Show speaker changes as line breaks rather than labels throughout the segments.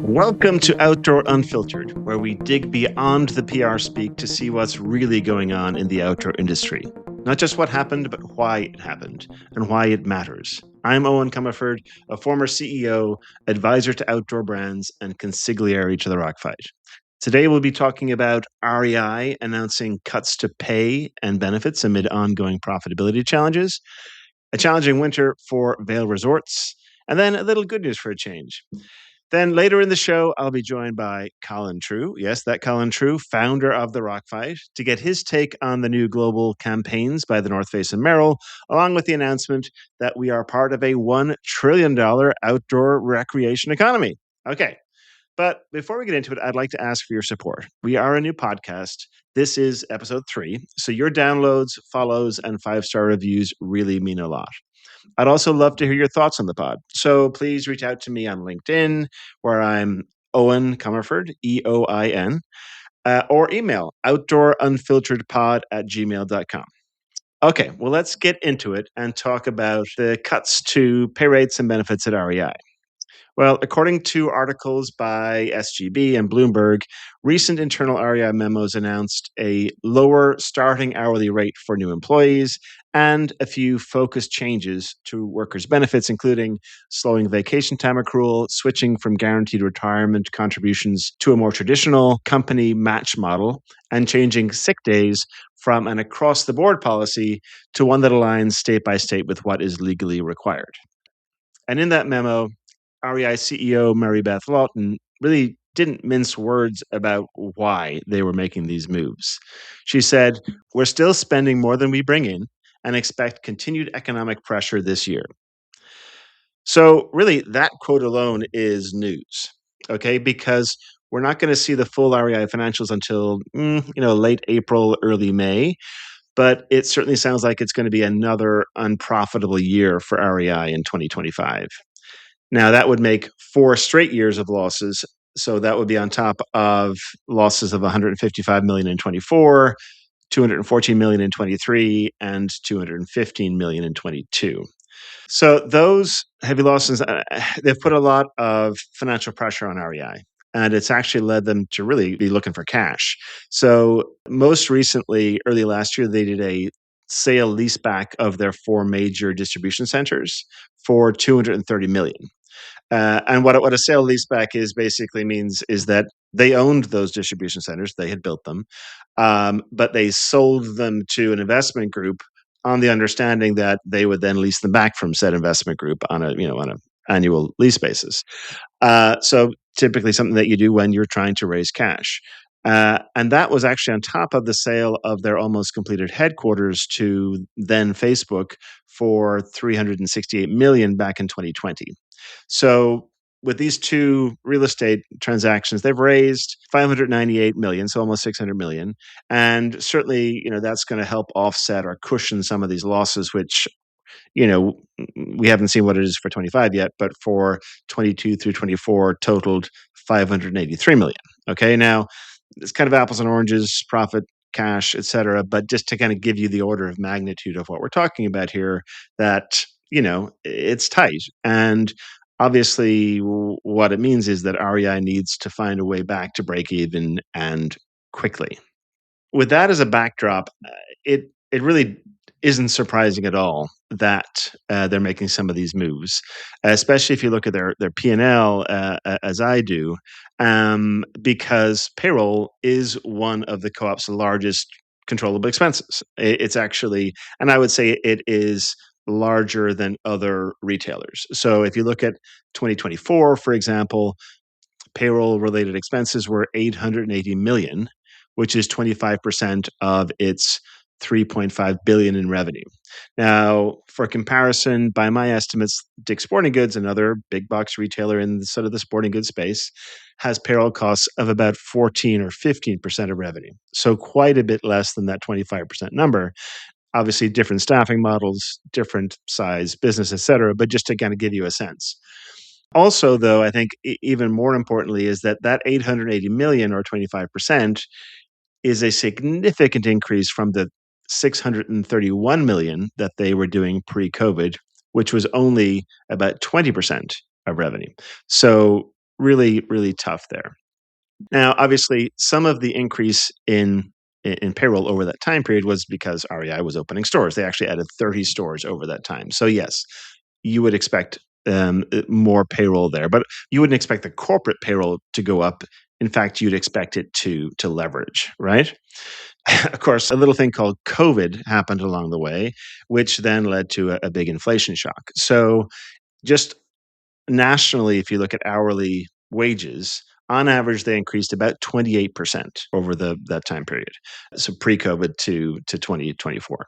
Welcome to Outdoor Unfiltered, where we dig beyond the PR speak to see what's really going on in the outdoor industry. Not just what happened, but why it happened and why it matters. I'm Eoin Comerford, a former CEO, advisor to outdoor brands, and consigliere to the Rockfight. Today, we'll be talking about REI announcing cuts to pay and benefits amid ongoing profitability challenges, a challenging winter for Vail Resorts, and then a little good news for a change. Then later in the show, I'll be joined by Colin True. Yes, that Colin True, founder of The Rockfight, to get his take on the new global campaigns by the North Face and Merrell, along with the announcement that we are part of a $1 trillion outdoor recreation economy. Okay. But before we get into it, I'd like to ask for your support. We are a new podcast. This is episode 3. So your downloads, follows, and 5-star reviews really mean a lot. I'd also love to hear your thoughts on the pod. So please reach out to me on LinkedIn, where I'm Eoin Comerford, Eoin, or email outdoorunfilteredpod@gmail.com. Okay, well, let's get into it and talk about the cuts to pay rates and benefits at REI. Well, according to articles by SGB and Bloomberg, recent internal REI memos announced a lower starting hourly rate for new employees and a few focused changes to workers' benefits, including slowing vacation time accrual, switching from guaranteed retirement contributions to a more traditional company match model, and changing sick days from an across-the-board policy to one that aligns state by state with what is legally required. And in that memo, REI CEO Mary Beth Lawton really didn't mince words about why they were making these moves. She said, "We're still spending more than we bring in and expect continued economic pressure this year." So really, that quote alone is news, okay? Because we're not going to see the full REI financials until late April, early May. But it certainly sounds like it's going to be another unprofitable year for REI in 2025. Now, that would make 4 straight years of losses. So that would be on top of losses of $155 million in 24, $214 million in 23, and $215 million in 22. So those heavy losses, they've put a lot of financial pressure on REI. And it's actually led them to really be looking for cash. So most recently, early last year, they did a sale leaseback of their 4 major distribution centers for $230 million. And what a sale leaseback is basically means is that they owned those distribution centers, they had built them, but they sold them to an investment group on the understanding that they would then lease them back from said investment group on an annual lease basis. So typically something that you do when you're trying to raise cash. And that was actually on top of the sale of their almost completed headquarters to then Facebook for $368 million back in 2020. So with these 2 real estate transactions, they've raised $598 million, so almost $600 million. And certainly, that's going to help offset or cushion some of these losses, which we haven't seen what it is for 25 yet, but for 22 through 24 totaled $583 million. Okay, now it's kind of apples and oranges, profit, cash, et cetera. But just to kind of give you the order of magnitude of what we're talking about here, that, it's tight. And obviously, what it means is that REI needs to find a way back to break even and quickly. With that as a backdrop, it really isn't surprising at all that they're making some of these moves, especially if you look at their P&L as I do, because payroll is one of the co-op's largest controllable expenses. It's actually, and I would say it is larger than other retailers. So if you look at 2024, for example, payroll-related expenses were $880 million, which is 25% of its $3.5 billion in revenue. Now, for comparison, by my estimates, Dick's Sporting Goods, another big box retailer in sort of the sporting goods space, has payroll costs of about 14 or 15% of revenue. So quite a bit less than that 25% number. Obviously, different staffing models, different size business, et cetera, but just to kind of give you a sense. Also, though, I think even more importantly is that 880 million or 25% is a significant increase from the 631 million that they were doing pre-COVID, which was only about 20% of revenue. So really, really tough there. Now, obviously, some of the increase in payroll over that time period was because REI was opening stores. They actually added 30 stores over that time. So yes, you would expect more payroll there, but you wouldn't expect the corporate payroll to go up. In fact, you'd expect it to leverage, right? Of course, a little thing called COVID happened along the way, which then led to a big inflation shock. So just nationally, if you look at hourly wages, on average, they increased about 28% over that time period. So pre-COVID to 2024.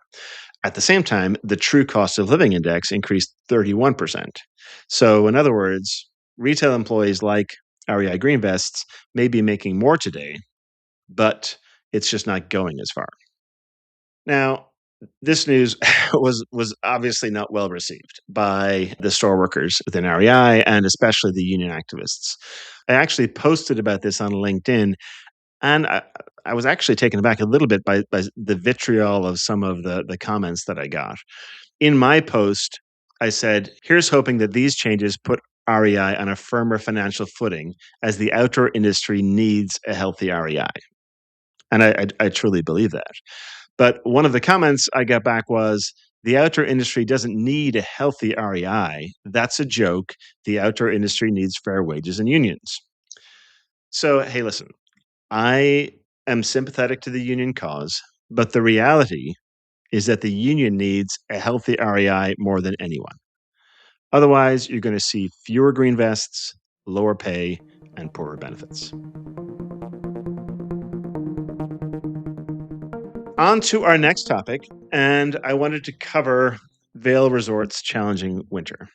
At the same time, the true cost of living index increased 31%. So in other words, retail employees like REI Greenvests may be making more today, but it's just not going as far. Now, this news was obviously not well received by the store workers within REI and especially the union activists. I actually posted about this on LinkedIn, and I was actually taken aback a little bit by the vitriol of some of the comments that I got. In my post, I said, "Here's hoping that these changes put REI on a firmer financial footing as the outdoor industry needs a healthy REI." And I truly believe that. But one of the comments I got back was, "The outdoor industry doesn't need a healthy REI. That's a joke. The outdoor industry needs fair wages and unions." So, hey, listen, I am sympathetic to the union cause, but the reality is that the union needs a healthy REI more than anyone. Otherwise, you're going to see fewer green vests, lower pay, and poorer benefits. On to our next topic, and I wanted to cover Vail Resorts' challenging winter.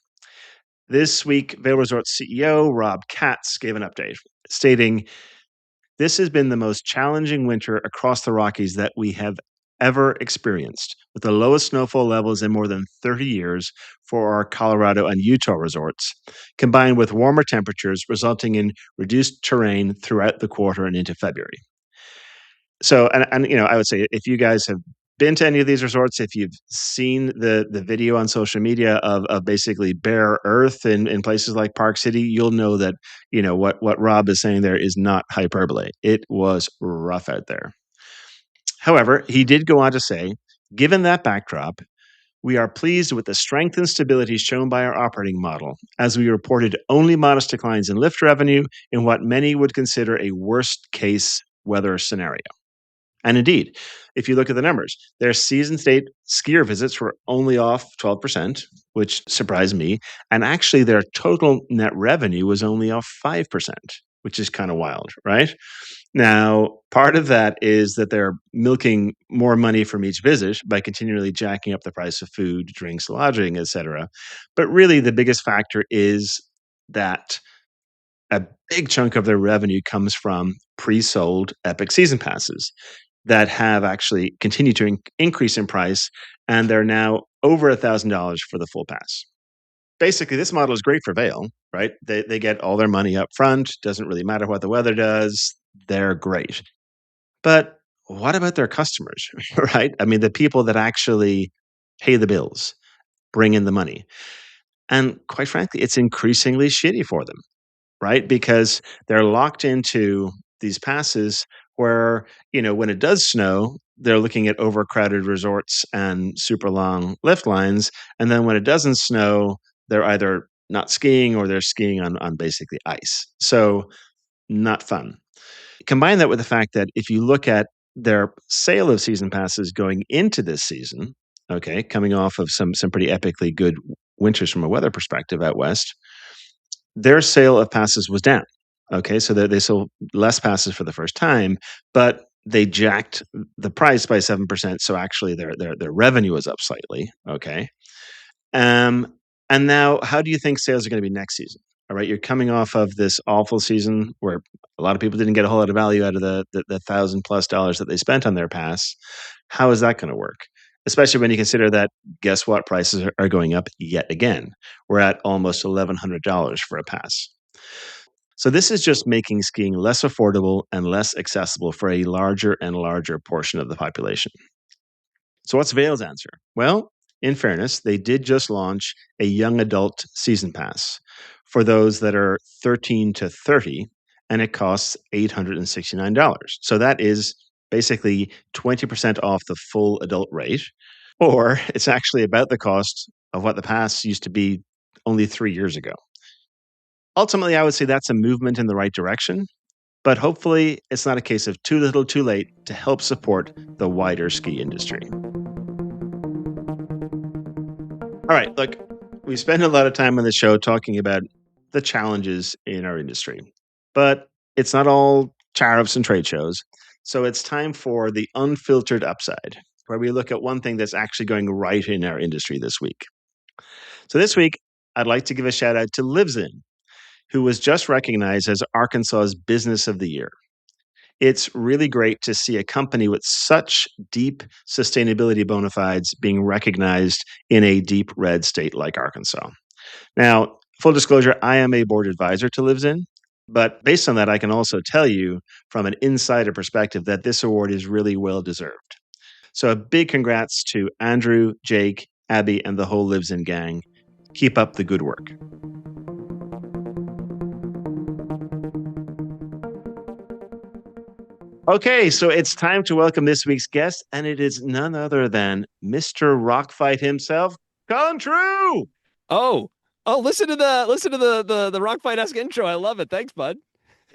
This week, Vail Resorts CEO Rob Katz gave an update, stating, "This has been the most challenging winter across the Rockies that we have ever experienced, with the lowest snowfall levels in more than 30 years for our Colorado and Utah resorts, combined with warmer temperatures resulting in reduced terrain throughout the quarter and into February." So, and I would say if you guys have been to any of these resorts, if you've seen the video on social media of basically bare earth in places like Park City, you'll know that what Rob is saying there is not hyperbole. It was rough out there. However, he did go on to say, given that backdrop, we are pleased with the strength and stability shown by our operating model, as we reported only modest declines in lift revenue in what many would consider a worst case weather scenario. And indeed, if you look at the numbers, their season state skier visits were only off 12%, which surprised me. And actually, their total net revenue was only off 5%, which is kind of wild, right? Now, part of that is that they're milking more money from each visit by continually jacking up the price of food, drinks, lodging, etc. But really, the biggest factor is that a big chunk of their revenue comes from pre-sold Epic season passes that have actually continued to increase in price, and they're now over $1,000 for the full pass. Basically, this model is great for Vail, right? They get all their money up front. Doesn't really matter what the weather does. They're great. But what about their customers, right? I mean, the people that actually pay the bills, bring in the money. And quite frankly, it's increasingly shitty for them, right? Because they're locked into these passes where, when it does snow, they're looking at overcrowded resorts and super long lift lines. And then when it doesn't snow, they're either not skiing or they're skiing on basically ice. So not fun. Combine that with the fact that if you look at their sale of season passes going into this season, okay, coming off of some pretty epically good winters from a weather perspective out west, their sale of passes was down. Okay, so they sold less passes for the first time, but they jacked the price by 7%. So actually, their revenue was up slightly. Okay, um, and now how do you think sales are going to be next season? All right, you're coming off of this awful season where a lot of people didn't get a whole lot of value out of the $1,000+ that they spent on their pass. How is that going to work? Especially when you consider that, guess what, prices are going up yet again. We're at almost $1,100 for a pass. So this is just making skiing less affordable and less accessible for a larger and larger portion of the population. So, what's Vail's answer? Well, in fairness, they did just launch a young adult season pass for those that are 13 to 30, and it costs $869. So, that is basically 20% off the full adult rate, or it's actually about the cost of what the pass used to be only 3 years ago. Ultimately, I would say that's a movement in the right direction, but hopefully, it's not a case of too little too late to help support the wider ski industry. All right, look, we spend a lot of time on the show talking about the challenges in our industry, but it's not all tariffs and trade shows. So it's time for the unfiltered upside, where we look at one thing that's actually going right in our industry this week. So this week, I'd like to give a shout out to LiveZin, who was just recognized as Arkansas's Business of the Year. It's really great to see a company with such deep sustainability bona fides being recognized in a deep red state like Arkansas. Now, full disclosure, I am a board advisor to LiveZin, but based on that, I can also tell you from an insider perspective that this award is really well deserved. So a big congrats to Andrew, Jake, Abby, and the whole LiveZin gang. Keep up the good work. Okay, so it's time to welcome this week's guest, and it is none other than Mr. Rockfight himself, Colin True.
Oh, oh, listen to the Rock Fight-esque intro. I love it. Thanks, bud.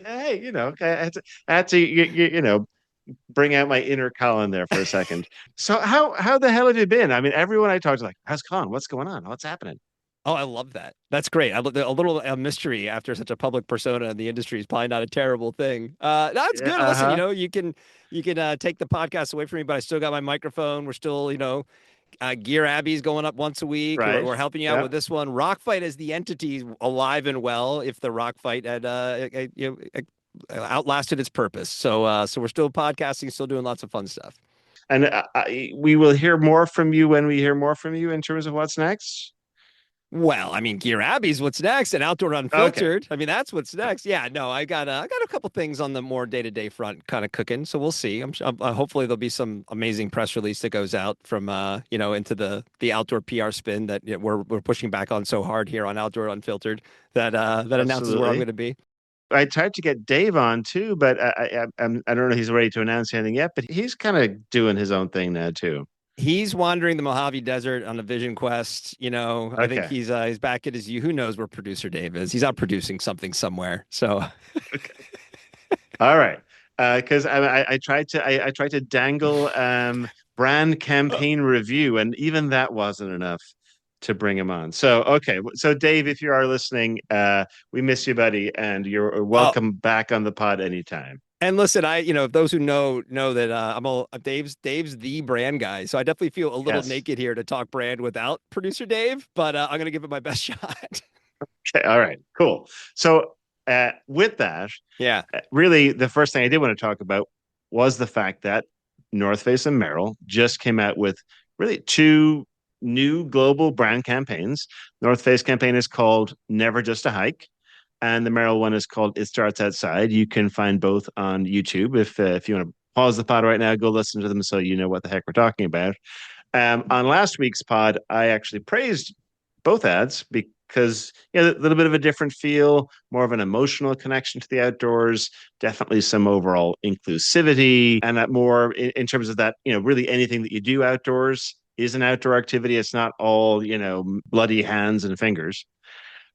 Hey, I had to bring out my inner Colin there for a second. So how the hell have you been? I mean, everyone I talk to like, how's Colin? What's going on? What's happening?
Oh, I love that. That's great. A little mystery after such a public persona in the industry is probably not a terrible thing. No, it's
Yeah,
good. Listen,
uh-huh.
you can take the podcast away from me, but I still got my microphone. We're still, Gear Abbey's going up once a week. We're,
Right.
we're helping you out
Yeah,
with this one. Rock Fight is the entity alive and well. If the Rock Fight had outlasted its purpose, so we're still podcasting, still doing lots of fun stuff.
and we will hear more from you when we hear more from you in terms of what's next.
Well, I mean, Gear Abbey's what's next, and Outdoor
Okay.
Unfiltered. I mean, that's what's next. Yeah, no, I got a couple things on the more day to day front, kind of cooking. So we'll see. Hopefully there'll be some amazing press release that goes out from into the outdoor PR spin that we're pushing back on so hard here on Outdoor Unfiltered that announces where I'm
Absolutely.
going to be.
I tried to get Dave on too, but I don't know if he's ready to announce anything yet, but he's kind of doing his own thing now too.
He's wandering the Mojave Desert on a vision quest. I think
Okay.
he's back at his. Who knows where producer Dave is? He's out producing something somewhere. So
All right. Because I tried to I tried to dangle brand campaign review, and even that wasn't enough to bring him on. So okay, so Dave, if you are listening, we miss you, buddy, and you're
well,
welcome back on the pod anytime.
and listen, those who know that Dave's the brand guy, so I definitely feel a little
Yes.
naked here to talk brand without producer Dave, but I'm gonna give it my best shot.
Okay. All right. Cool. So with that,
Yeah.
really, the first thing I did want to talk about was the fact that North Face and Merrell just came out with really two new global brand campaigns. North Face campaign is called Never Just a Hike, and the Merrell one is called It Starts Outside. You can find both on YouTube. If you want to pause the pod right now, go listen to them so you know what the heck we're talking about. On last week's pod, I actually praised both ads because a little bit of a different feel, more of an emotional connection to the outdoors, definitely some overall inclusivity, and that more in terms of that, really anything that you do outdoors is an outdoor activity. It's not all, bloody hands and fingers.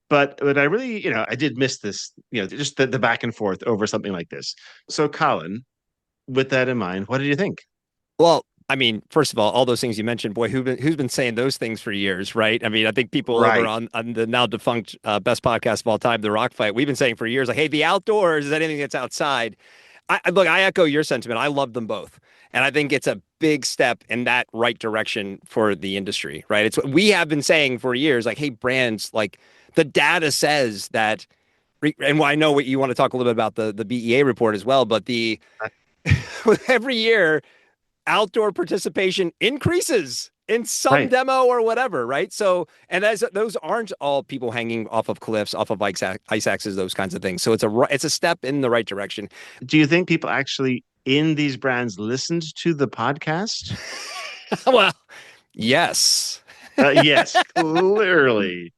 But I really, I did miss this, just the back and forth over something like this. So, Colin, with that in mind, what did you think?
Well, I mean, first of all those things you mentioned, boy, who's been saying those things for years, right? I mean, I think people over
Right.
on the now defunct best podcast of all time, The Rock Fight, we've been saying for years, like, hey, the outdoors is anything that's outside. Look, I echo your sentiment. I love them both. And I think it's a big step in that right direction for the industry, right? It's what we have been saying for years, like, hey, brands, like the data says that, and I know what you want to talk a little bit about the BEA report as well, but the every year outdoor participation increases in some
Right.
demo or whatever, right? So, and as those aren't all people hanging off of cliffs, off of ice axes, those kinds of things. So it's a step in the right direction.
Do you think people actually in these brands listened to the podcast?
Well, yes.
Yes, clearly.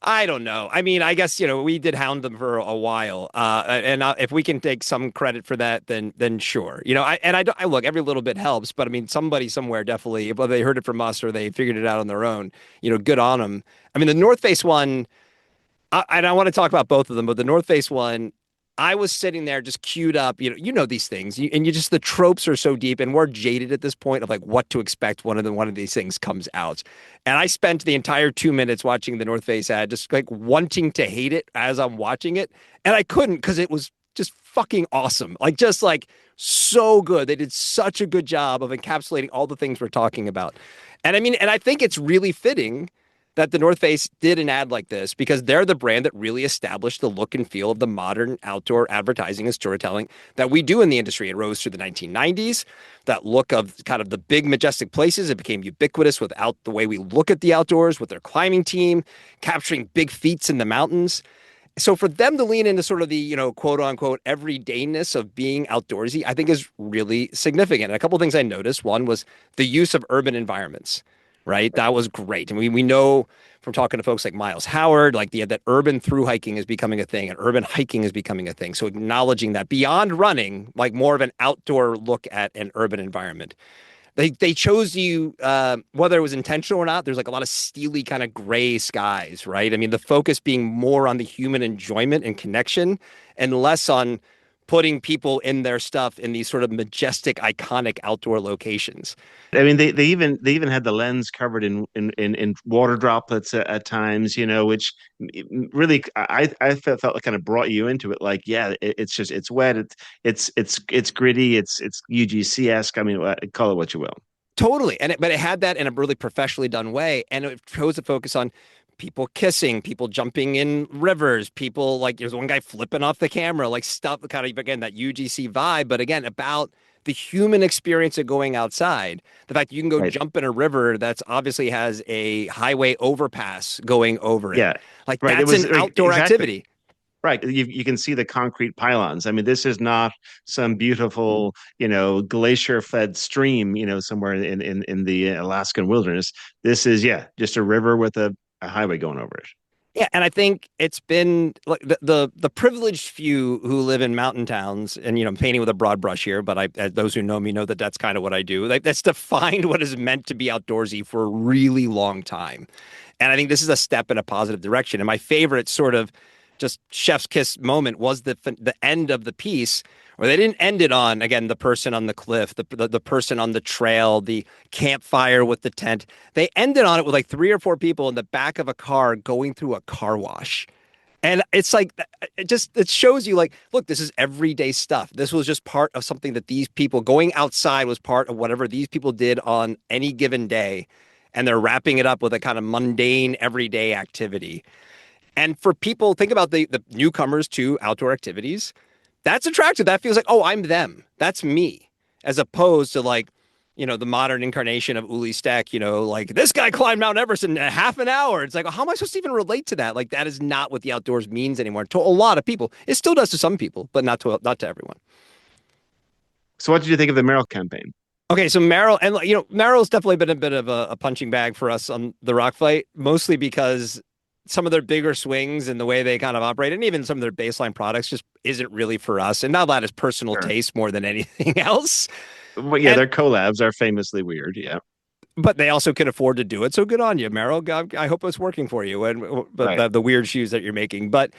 I don't know. I mean, I guess, we did hound them for a while. And if we can take some credit for that, then sure. I look, every little bit helps, but I mean, somebody somewhere definitely, whether they heard it from us or they figured it out on their own, good on them. I mean, the North Face one, and I want to talk about both of them, but the North Face one, I was sitting there just queued up. You know these things, and you just the tropes are so deep, and we're jaded at this point of like what to expect one of these things comes out. And I spent the entire 2 minutes watching the North Face ad, just like wanting to hate it as I'm watching it, and I couldn't because it was just fucking awesome. Like just like so good. They did such a good job of encapsulating all the things we're talking about. And I mean, and I think it's really fitting that the North Face did an ad like this because they're the brand that really established the look and feel of the modern outdoor advertising and storytelling that we do in the industry. It rose through the 1990s. That look of kind of the big majestic places, it became ubiquitous without the way we look at the outdoors with their climbing team, capturing big feats in the mountains. So for them to lean into sort of the, quote unquote, everydayness of being outdoorsy, I think is really significant. And a couple of things I noticed. One was the use of urban environments, right? That was great. And we know from talking to folks like Miles Howard, like that urban through hiking is becoming a thing and urban hiking is becoming a thing. So acknowledging that beyond running, like more of an outdoor look at an urban environment. They chose you, whether it was intentional or not. There's like a lot of steely kind of gray skies, right? I mean, the focus being more on the human enjoyment and connection, and less on putting people in their stuff in these sort of majestic, iconic outdoor locations.
I mean, they even had the lens covered in water droplets at times, which really I felt like kind of brought you into it. Like, yeah, it's just it's wet, it's gritty, it's UGC esque. I mean, call it what you will.
Totally. But it had that in a really professionally done way. And it chose to focus on people kissing, people jumping in rivers, people like there's one guy flipping off the camera, like stuff kind of, again, that UGC vibe. But again, about the human experience of going outside. The fact that you can go
Right.
jump in a river that's obviously has a highway overpass going over it.
Yeah.
Like
Right. It
that's
was
an
like
outdoor
exactly.
activity.
Right. You can see the concrete pylons. I mean, this is not some beautiful, glacier-fed stream, somewhere in the Alaskan wilderness. This is, yeah, just a river with a highway going over it.
Yeah, and I think it's been like the privileged few who live in mountain towns, and I'm painting with a broad brush here, but those who know me know that that's kind of what I do. Like that's defined what is meant to be outdoorsy for a really long time, and I think this is a step in a positive direction. And my favorite sort of just chef's kiss moment was the end of the piece where they didn't end it on again the person on the cliff, the person on the trail, the campfire with the tent. They ended on it with like three or four people in the back of a car going through a car wash. And it's like it shows you like, look, this is everyday stuff. This was just part of something that these people going outside was part of whatever these people did on any given day. And they're wrapping it up with a kind of mundane everyday activity. And for people, think about the newcomers to outdoor activities. That's attractive. That feels like, oh, I'm them. That's me. As opposed to like, the modern incarnation of Uli Steck, like this guy climbed Mount Everest in a half an hour. It's like, how am I supposed to even relate to that? Like that is not what the outdoors means anymore to a lot of people. It still does to some people, but not to everyone.
So, what did you think of the Merrill campaign?
Okay, so Merrill and Merrill's definitely been a bit of a punching bag for us on the rock fight, mostly because some of their bigger swings and the way they kind of operate, and even some of their baseline products just isn't really for us. And now that is personal
Sure.
taste more than anything else.
Well, yeah,
And
their collabs are famously weird. Yeah.
but they also can afford to do it. So good on you, Merrill. God, I hope it's working for you and but
Right.
the weird shoes that you're making. But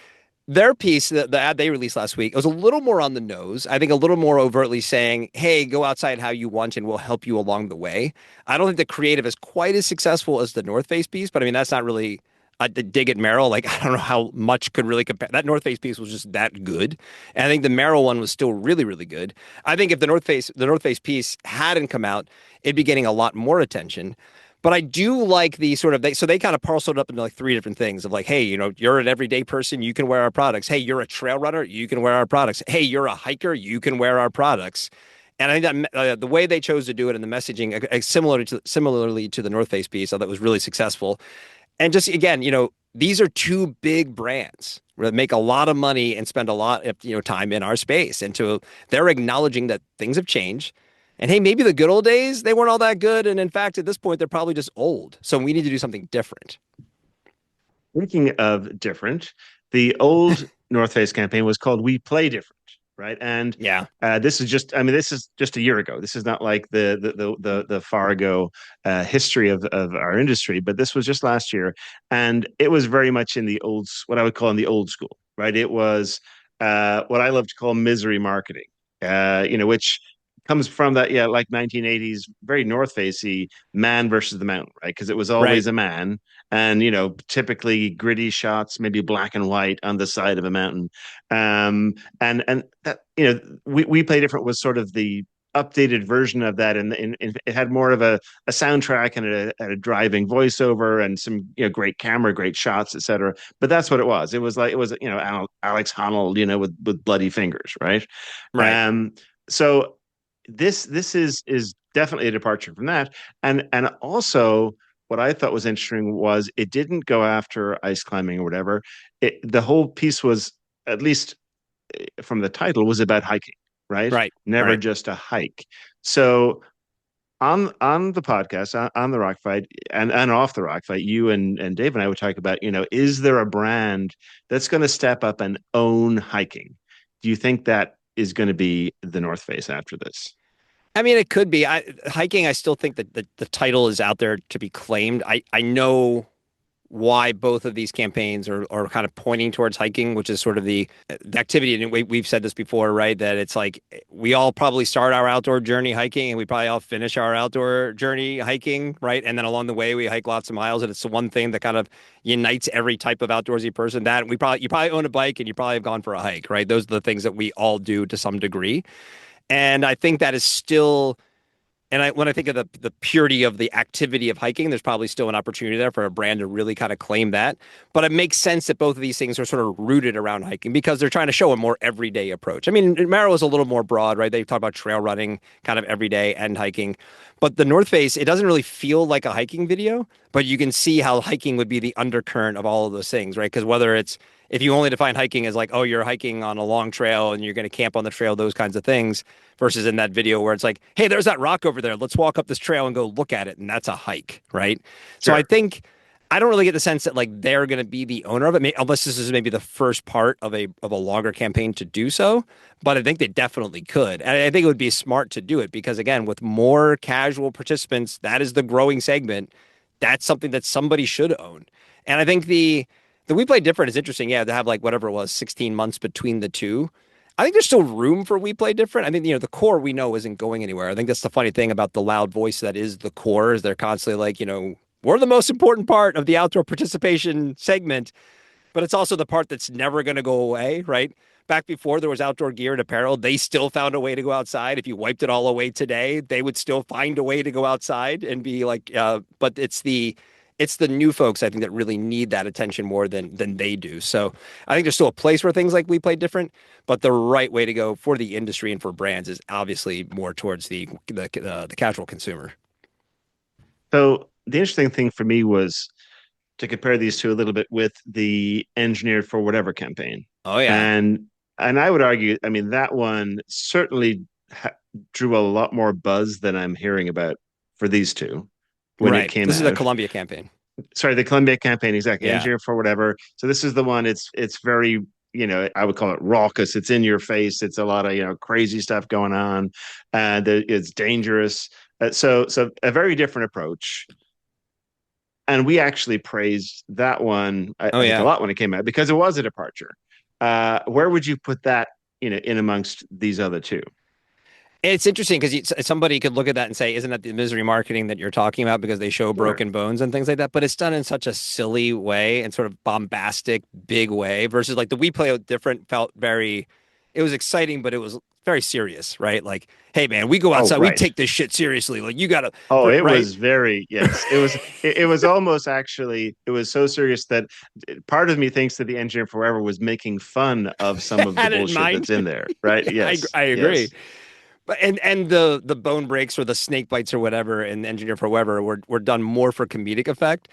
their piece, the ad they released last week, it was a little more on the nose. I think a little more overtly saying, hey, go outside how you want and we'll help you along the way. I don't think the creative is quite as successful as the North Face piece, but I mean, that's not really a dig at Merrill. Like, I don't know how much could really compare. That North Face piece was just that good. And I think the Merrill one was still really, really good. I think if the North Face piece hadn't come out, it'd be getting a lot more attention. But I do like the sort of they kind of parceled it up into like three different things of like, hey, you're an everyday person, you can wear our products. Hey, you're a trail runner, you can wear our products. Hey, you're a hiker, you can wear our products. And I think that the way they chose to do it and the messaging, similarly to the North Face piece, I thought was really successful. And just again, these are two big brands that make a lot of money and spend a lot of time in our space, and they're acknowledging that things have changed. And hey, maybe the good old days, they weren't all that good. And in fact, at this point, they're probably just old. So we need to do something different.
Speaking of different, the old North Face campaign was called "We Play Different," right? And
Yeah.
this is just, I mean, this is just a year ago. This is not like the far ago history of our industry, but this was just last year, and it was very much in the old, what I would call in the old school, right? It was what I love to call misery marketing, which comes from that, yeah, like 1980s, very North Facey man versus the mountain, right? Because it was
Right.
always a man and typically gritty shots, maybe black and white on the side of a mountain. And that we play different was sort of the updated version of that, and it had more of a soundtrack and a driving voiceover and some great camera, great shots, etc. But that's what it was. It was Alex Honnold, with bloody fingers, right?
Right.
Um, so this is definitely a departure from that, and also what I thought was interesting was it didn't go after ice climbing or whatever. The whole piece was, at least from the title, was about hiking, right?
Right.
Never
Right.
just a hike. So on the podcast, on the Rock Fight and off the Rock Fight, you and Dave and I would talk about, is there a brand that's going to step up and own hiking? Do you think that is going to be the North Face after this?
I mean, it could be. Hiking, I still think that the title is out there to be claimed. I know why both of these campaigns are kind of pointing towards hiking, which is sort of the activity. And we've said this before, right? That it's like we all probably start our outdoor journey hiking and we probably all finish our outdoor journey hiking, right? And then along the way, we hike lots of miles. And it's the one thing that kind of unites every type of outdoorsy person. That you probably own a bike and you probably have gone for a hike, right? Those are the things that we all do to some degree. And I think that is still, when I think of the purity of the activity of hiking, there's probably still an opportunity there for a brand to really kind of claim that. But it makes sense that both of these things are sort of rooted around hiking because they're trying to show a more everyday approach. I mean, Merrell is a little more broad, right? They talk about trail running kind of every day and hiking. But the North Face, it doesn't really feel like a hiking video, but you can see how hiking would be the undercurrent of all of those things, right? Because whether it's if you only define hiking as like, oh, you're hiking on a long trail and you're going to camp on the trail, those kinds of things, versus in that video where it's like, hey, there's that rock over there. Let's walk up this trail and go look at it. And that's a hike, right? So I
Sure.
think I don't really get the sense that like they're going to be the owner of it, unless this is maybe the first part of a longer campaign to do so. But I think they definitely could, and I think it would be smart to do it because again, with more casual participants, that is the growing segment. That's something that somebody should own, and I think the We Play Different is interesting. Yeah, to have like whatever it was, 16 months between the two. I think there's still room for We Play Different. I think the core we know isn't going anywhere. I think that's the funny thing about the loud voice that is the core is they're constantly like, we're the most important part of the outdoor participation segment, but it's also the part that's never going to go away, right? Back before there was outdoor gear and apparel, they still found a way to go outside. If you wiped it all away today, they would still find a way to go outside and be like, but it's the new folks I think that really need that attention more than they do. So I think there's still a place where things like We Play Different, but the right way to go for the industry and for brands is obviously more towards the casual consumer.
So the interesting thing for me was to compare these two a little bit with the Engineered for Whatever campaign.
Oh yeah,
And and I would argue, I mean, that one certainly drew a lot more buzz than I'm hearing about for these two when it
right.
came
This is the
out.
Columbia campaign.
Sorry, the Columbia campaign, exactly.
Yeah,
Engineered for Whatever. So this is the one. It's very, I would call it raucous. It's in your face. It's a lot of crazy stuff going on, and it's dangerous. So a very different approach, and we actually praised that one,
oh
I think, a
yeah.
lot when it came out because it was a departure. Where would you put that, in amongst these other two?
It's interesting because somebody could look at that and say, "Isn't that the misery marketing that you're talking about?" Because they show
Sure.
broken bones and things like that. But it's done in such a silly way and sort of bombastic, big way. Versus like the We Play Different felt very, it was exciting, but it was very serious, right? Like, hey man, we go
Oh,
outside, we
right.
take this shit seriously. Like you gotta,
Oh, it
right?
was very, yes. It was almost, actually, it was so serious that part of me thinks that the Engineer Forever was making fun of some of the
Had it in
bullshit
mind.
that's in there, right?
Yeah,
Yes.
I agree.
Yes.
And the bone breaks or the snake bites or whatever and Engineer for Weber were done more for comedic effect.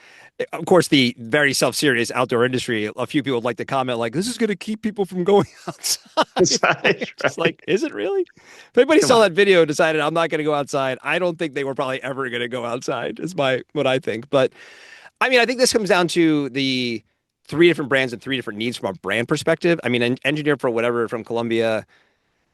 Of course, the very self-serious outdoor industry, a few people would like to comment like, this is going to keep people from going outside.
Right,
Just
right.
like, is it really? If anybody
Come
saw
on.
that video and decided I'm not going to go outside, I don't think they were probably ever going to go outside, is my what I think. But I mean, I think this comes down to the three different brands and three different needs from a brand perspective. I mean, Engineer for Whatever from Colombia,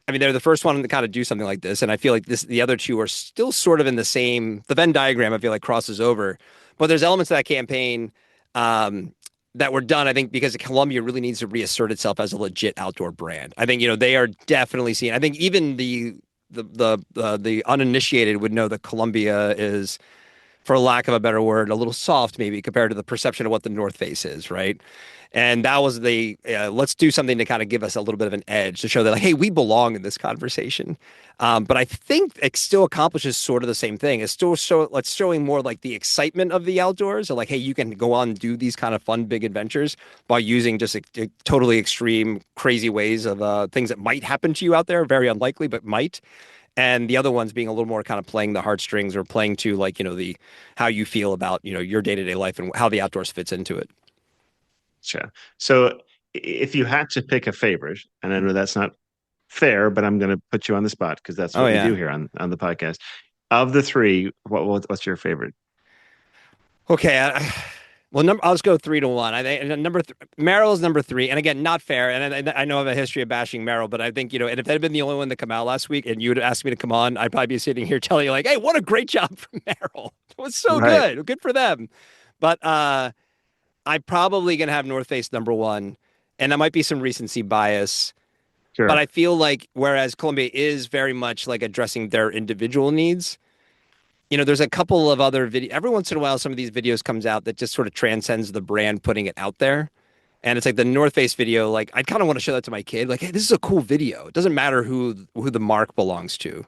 I mean, they're the first one to kind of do something like this, and I feel like the other two are still sort of in the same. The Venn diagram, I feel like, crosses over, but there's elements of that campaign that were done. I think because Columbia really needs to reassert itself as a legit outdoor brand. I think they are definitely seen. I think even the uninitiated would know that Columbia is, for lack of a better word, a little soft maybe compared to the perception of what the North Face is, right? And that was the let's do something to kind of give us a little bit of an edge to show that, like, hey, we belong in this conversation. But I think it still accomplishes sort of the same thing. It's still let's showing more like the excitement of the outdoors. So like, hey, you can go on and do these kind of fun, big adventures by using just totally extreme, crazy ways of things that might happen to you out there. Very unlikely, but might. And the other ones being a little more kind of playing the heartstrings or playing to like the how you feel about your day-to-day life and how the outdoors fits into it.
Sure. So if you had to pick a favorite, and I know that's not fair, but I'm going to put you on the spot because that's
Oh
what we do
yeah.
here on the podcast. Of the three, what's your favorite?
Okay. Well, I'll just go 3-1. I think Merrill is number three, and again, not fair. And I know I have a history of bashing Merrill, but I think and if that had been the only one that come out last week, and you would asked me to come on, I'd probably be sitting here telling you like, "Hey, what a great job from Merrill! It was so
Right.
good, good for them." But I'm probably gonna have North Face number one, and that might be some recency bias. But
Sure.
I feel like whereas Columbia is very much like addressing their individual needs, there's a couple of other video. Every once in a while, some of these videos comes out that just sort of transcends the brand putting it out there. And it's like the North Face video. Like I kind of want to show that to my kid. Like, hey, this is a cool video. It doesn't matter who the mark belongs to.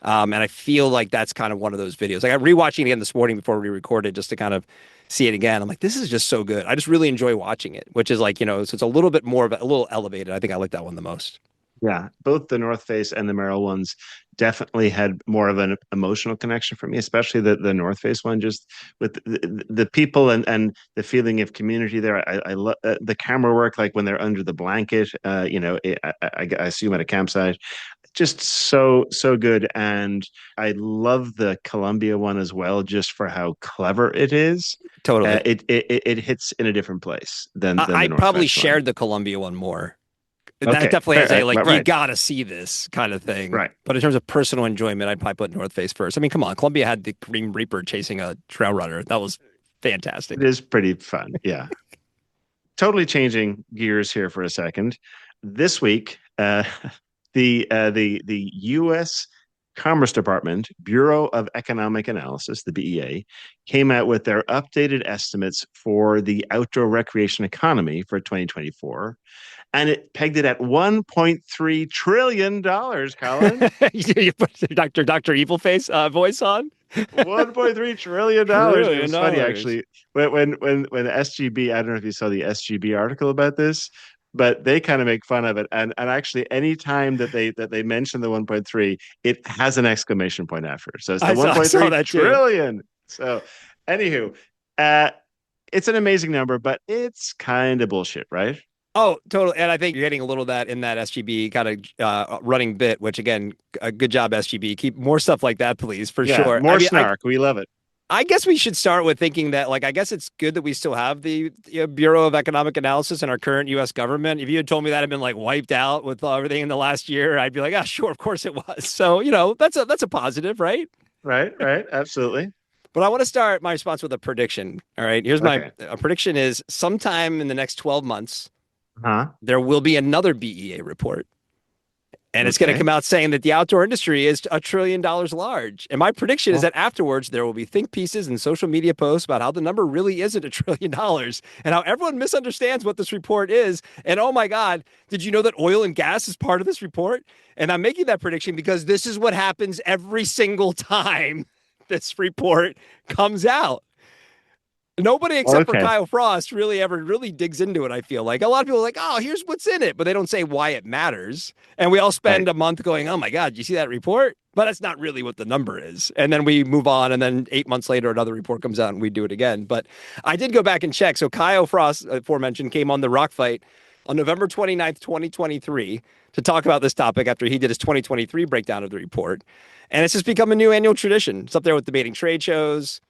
And I feel like that's kind of one of those videos. Like I'm rewatching it again this morning before we recorded just to kind of see it again. I'm like, this is just so good. I just really enjoy watching it, which is like, so it's a little bit more of a little elevated. I think I like that one the most.
Yeah, both the North Face and the Merrell ones definitely had more of an emotional connection for me, especially the North Face one, just with the people and the feeling of community there. I love the camera work, like when they're under the blanket, I assume at a campsite, just so good. And I love the Columbia one as well, just for how clever it is.
Totally.
It hits in a different place than
I
the North
probably
Face one.
shared the Columbia one more. That
Okay,
definitely
fair,
has a like you
right,
gotta see this kind of thing.
right.
But in terms of personal enjoyment, I'd probably put North Face first. I mean, come on, Columbia had the Green Reaper chasing a trail runner. That was
It
fantastic.
is pretty fun. Yeah. Totally changing gears here for a second. This week, the U.S. Commerce Department Bureau of Economic Analysis, the BEA, came out with their updated estimates for the outdoor recreation economy for 2024, and it pegged it at $1.3 trillion, Colin.
You put Doctor Evil Face voice on.
$1.3 trillion. It
Trillion
was funny
dollars.
actually. When SGB, I don't know if you saw the SGB article about this, but they kind of make fun of it. And actually any time that they mention the 1.3, it has an exclamation point after. So it's the
I saw
1.3
that too.
trillion. So anywho, uh it's an amazing number, but it's kind of bullshit, right?
Oh, totally. And I think you're getting a little of that in that SGB kind of running bit, which again, a good job, SGB. Keep more stuff like that, please, for
Yeah,
sure. I
more
mean,
snark. We love it.
I guess we should start with thinking that, like, I guess it's good that we still have the Bureau of Economic Analysis in our current U.S. government. If you had told me that had been like wiped out with everything in the last year, I'd be like, ah, sure, of course it was. So, that's a positive, right?
Right, right. Absolutely.
But I want to start my response with a prediction. All right, here's my
Okay.
a prediction is sometime in the next 12 months
Huh?
there will be another BEA report. And it's going to
Okay.
come out saying that the outdoor industry is $1 trillion large. And my prediction is
Well,
that afterwards there will be think pieces and social media posts about how the number really isn't $1 trillion and how everyone misunderstands what this report is. And oh my God, did you know that oil and gas is part of this report? And I'm making that prediction because this is what happens every single time this report comes out. Nobody except for
Okay.
Kyle Frost really ever really digs into it. I feel like a lot of people are like, oh, here's what's in it, but they don't say why it matters. And we all spend
Right.
a month going, oh my God, you see that report? But that's not really what the number is. And then we move on. And then 8 months later, another report comes out and we do it again. But I did go back and check. So Kyle Frost, aforementioned, came on the Rock Fight on November 29th, 2023, to talk about this topic after he did his 2023 breakdown of the report. And it's just become a new annual tradition. It's up there with debating trade shows,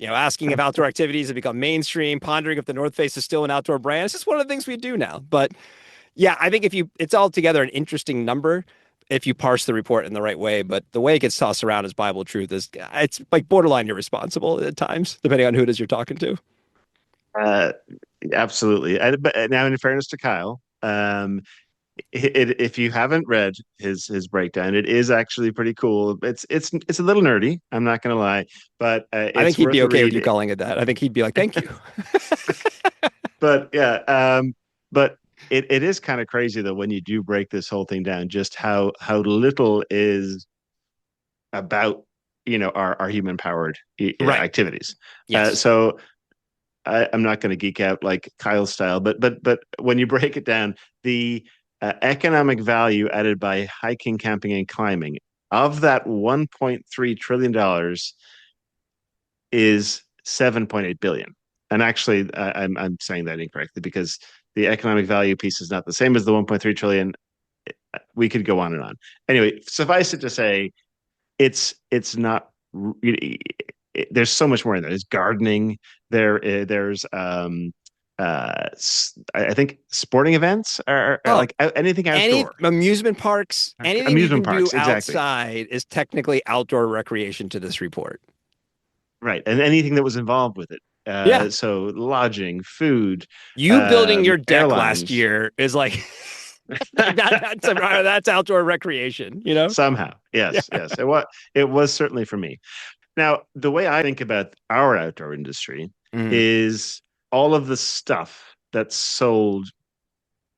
asking if outdoor activities have become mainstream, pondering if the North Face is still an outdoor brand. It's just one of the things we do now. But yeah, I think it's altogether an interesting number if you parse the report in the right way. But the way it gets tossed around as Bible truth it's like borderline irresponsible at times, depending on who it is you're talking to.
Uh, absolutely. But now, in fairness to Kyle, if you haven't read his breakdown, it is actually pretty cool. It's a little nerdy. I'm not going to lie, but
I think
it's
he'd
worth
be
a
okay with
read.
you calling it that. I think he'd be like, thank you.
But yeah, but it is kind of crazy though when you do break this whole thing down, just how little is about our human powered
Right.
activities.
Yes.
So I'm not going to geek out like Kyle's style, but when you break it down, the economic value added by hiking, camping, and climbing of that 1.3 trillion dollars is 7.8 billion. And actually, I'm saying that incorrectly because the economic value piece is not the same as the 1.3 trillion. We could go on and on. Anyway, suffice it to say, it's not. There's so much more in there. There's gardening. There's I think sporting events are
Oh,
like anything
any
outdoor.
amusement parks, anything you
Amusement
can do
parks, exactly.
outside is technically outdoor recreation to this report.
Right, and anything that was involved with it.
Yeah.
So lodging, food,
You building your deck last
airlines.
year is like that's outdoor recreation, you know?
Somehow,
Yeah.
yes, yes, it was certainly for me. Now, the way I think about our outdoor industry
Mm.
is all of the stuff that's sold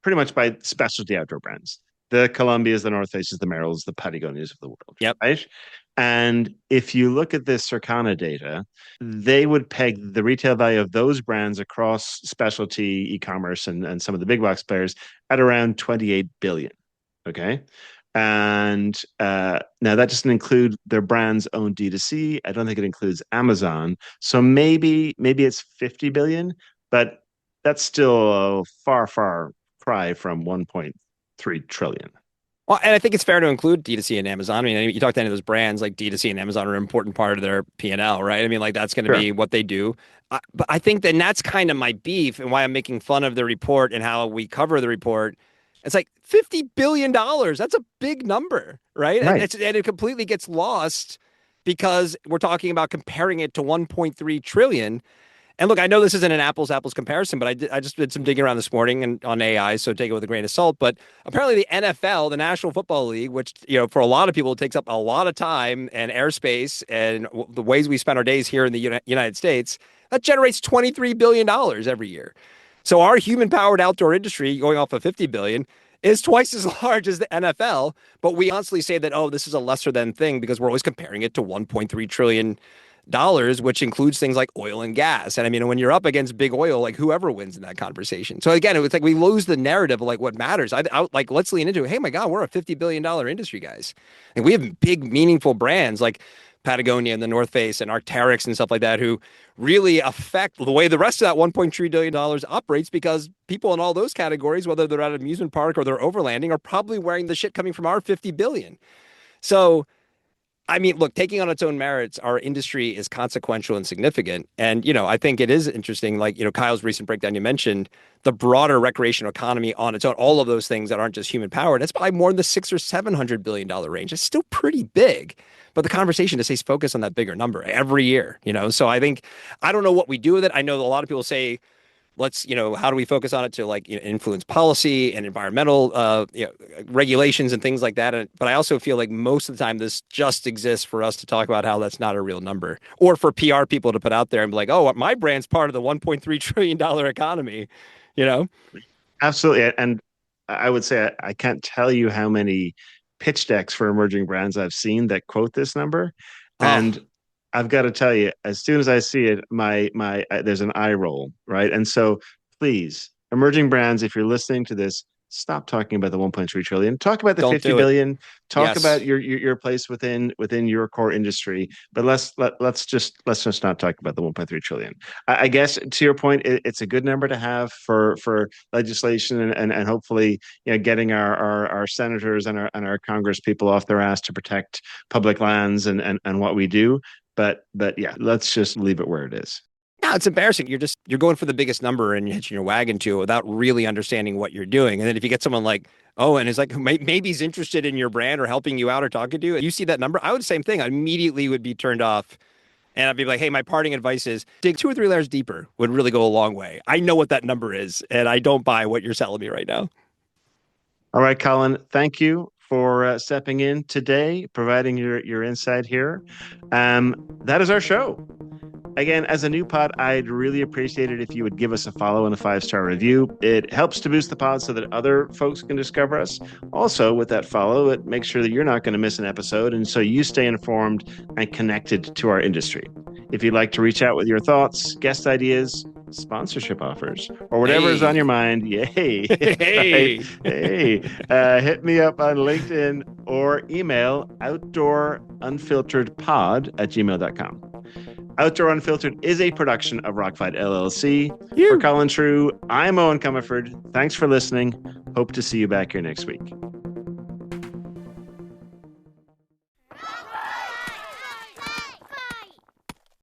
pretty much by specialty outdoor brands. The Columbias, the North Faces, the Merrells, the Patagonias of the world,
Yep.
right? And if you look at this Circana data, they would peg the retail value of those brands across specialty e-commerce and some of the big box players at around 28 billion. Okay. And now that doesn't include their brand's own D2C. I don't think it includes Amazon. So maybe it's 50 billion, but that's still a far, far cry from 1.3 trillion.
Well, and I think it's fair to include D2C and Amazon. I mean, you talk to any of those brands, like D2C and Amazon are an important part of their P&L, right? I mean, like that's going to
Sure.
be what they do. But I think then that's kind of my beef and why I'm making fun of the report and how we cover the report. It's like $50 billion. That's a big number, right? And
Right.
it completely gets lost because we're talking about comparing it to 1.3 trillion. And look, I know this isn't an apples comparison, but I just did some digging around this morning and on AI, so take it with a grain of salt. But apparently, the NFL, the National Football League, which for a lot of people it takes up a lot of time and airspace and the ways we spend our days here in the United States, that generates $23 billion every year. So our human-powered outdoor industry, going off of 50 billion, is twice as large as the NFL. But we constantly say that, oh, this is a lesser than thing because we're always comparing it to 1.3 trillion dollars, which includes things like oil and gas. And I mean, when you're up against big oil, like whoever wins in that conversation. So again, it's like we lose the narrative of like what matters. Like let's lean into it. Hey, my God, we're a $50 billion industry, guys. And we have big, meaningful brands like Patagonia and the North Face and Arc'teryx and stuff like that who really affect the way the rest of that $1.3 trillion operates because people in all those categories, whether they're at an amusement park or they're overlanding, are probably wearing the shit coming from our 50 billion. So I mean, look, taking on its own merits, our industry is consequential and significant. And, I think it is interesting, like, Kyle's recent breakdown, you mentioned the broader recreational economy on its own, all of those things that aren't just human powered. It's probably more in the $600 or $700 billion range. It's still pretty big. But the conversation just stays focused on that bigger number every year. So I think, I don't know what we do with it. I know a lot of people say, let's how do we focus on it to like influence policy and environmental regulations and things like that, but I also feel like most of the time this just exists for us to talk about how that's not a real number or for PR people to put out there and be like, oh, my brand's part of the 1.3 trillion dollar economy you know
Absolutely. And I would say I can't tell you how many pitch decks for emerging brands I've seen that quote this number.
oh
And I've got to tell you, as soon as I see it, there's an eye roll, right? And so, please, emerging brands, if you're listening to this, stop talking about the 1.3 trillion. Talk about the
Don't
50
do it.
billion. Talk about
Yes.
your place within your core industry. But let's just not talk about the 1.3 trillion. I guess to your point, it's a good number to have for legislation and hopefully getting our senators and our Congress people off their ass to protect public lands and what we do. But yeah, let's just leave it where it is.
No, it's embarrassing. You're going for the biggest number and you're hitching your wagon to it without really understanding what you're doing. And then if you get someone like Owen is like maybe he's interested in your brand or helping you out or talking to you, you see that number, I would same thing. I immediately would be turned off. And I'd be like, hey, my parting advice is dig 2 or 3 layers deeper would really go a long way. I know what that number is, and I don't buy what you're selling me right now.
All right, Colin, thank you for stepping in today, providing your insight here. That is our show. Again, as a new pod, I'd really appreciate it if you would give us a follow and a 5-star review. It helps to boost the pod so that other folks can discover us. Also, with that follow, it makes sure that you're not going to miss an episode, and so you stay informed and connected to our industry. If you'd like to reach out with your thoughts, guest ideas, sponsorship offers, or whatever is on your
Hey,
mind, yay, right?
hey.
Hey, hit me up on LinkedIn or email outdoorunfilteredpod@gmail.com. Outdoor Unfiltered is a production of Rockfight LLC. For
You.
Colin True, I'm Eoin Comerford. Thanks for listening. Hope to see you back here next week.